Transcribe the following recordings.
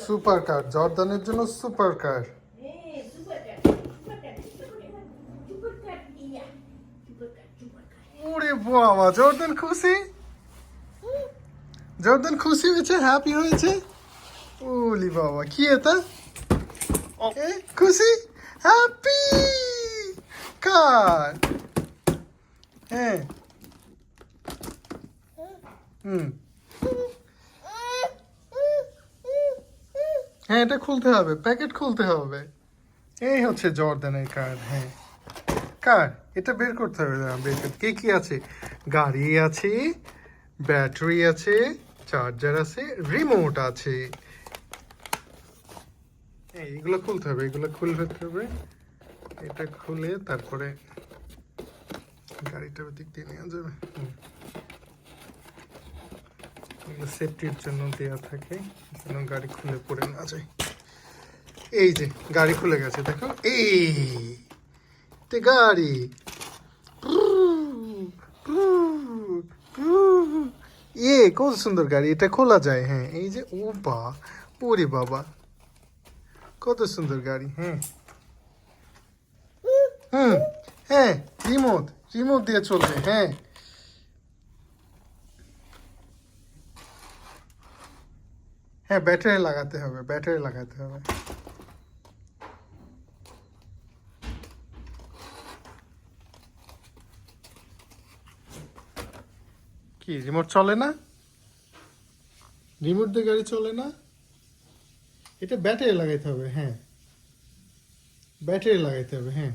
Super car, জর্দানের জন্য super car. ওরে বাবা, জর্দান খুশি, জর্দান খুশি হয়েছে, হ্যাপি হয়েছে। ওলি বাবা, কি এটা? খুশি, হ্যাপি কার। হ্যাঁ, হুম, হ্যাঁ, এটা খুলতে হবে, প্যাকেট খুলতে হবে। এই হচ্ছে জর্দানের কার। হ্যাঁ, কার, এটা বের করতে হবে। বের করতে কি কি আছে? গাড়ি আছে, ব্যাটারি আছে, চার্জার আছে, রিমোট আছে। এইগুলো খুলতে হবে, এগুলো খুলে ফেলতে হবে। এটা খুলে তারপরে গাড়িটা দিক দিয়ে নেওয়া যাবে। এগুলো সেফটির জন্য দেওয়া থাকে, যেন গাড়ি খুলে পড়ে না যায়। এই যে গাড়ি খুলে গেছে, দেখো, এই গাড়ি। কত সুন্দর গাড়ি, এটা খোলা যায়। হ্যাঁ, এই যে, ও বা, ওরে বাবা, কত সুন্দর গাড়ি। হ্যাঁ, হুম, হ্যাঁ, রিমোট, রিমোট দিয়ে চলবে। হ্যাঁ, হ্যাঁ, ব্যাটারি লাগাতে হবে, ব্যাটারি লাগাতে হবে। কি রিমোট চলে না? রিমোট দিয়ে গাড়ি চলে না? এটা ব্যাটারি লাগাইতে হবে। হ্যাঁ, ব্যাটারি লাগাইতে হবে। হ্যাঁ,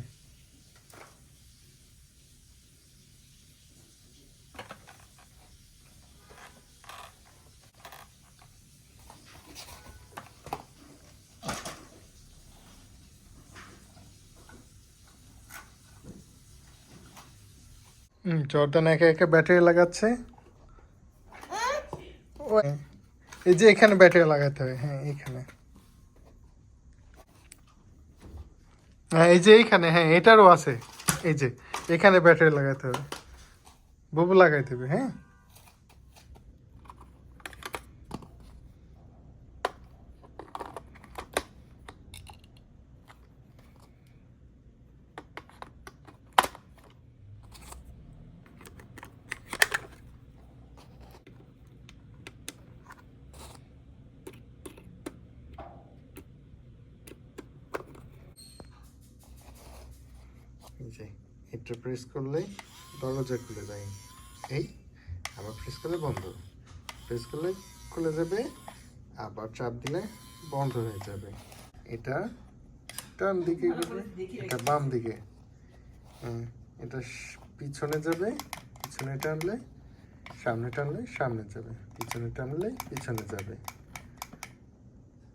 জর্দান একে একে ব্যাটারি লাগাচ্ছে। এই যে এখানে ব্যাটারি লাগাতে হবে। হ্যাঁ, এইখানে। হ্যাঁ, এই যে এইখানে। হ্যাঁ, এটারও আছে। এই যে এখানে ব্যাটারি লাগাতে হবে, বুবু লাগাইতে হবে। হ্যাঁ, এই যে এটা প্রেস করলেই দরজা খুলে যায়। এই আবার প্রেস করলে বন্ধ, প্রেস করলে খুলে যাবে, আবার চাপ দিলে বন্ধ হয়ে যাবে। এটা ডান দিকে যাবে, এটা বাম দিকে। এটা পিছনে যাবে, পিছনে টানলে সামনে, টানলে সামনে যাবে, পিছনে টানলে পিছনে যাবে।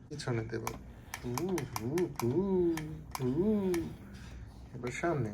পিছনে দেব, এবার সামনে,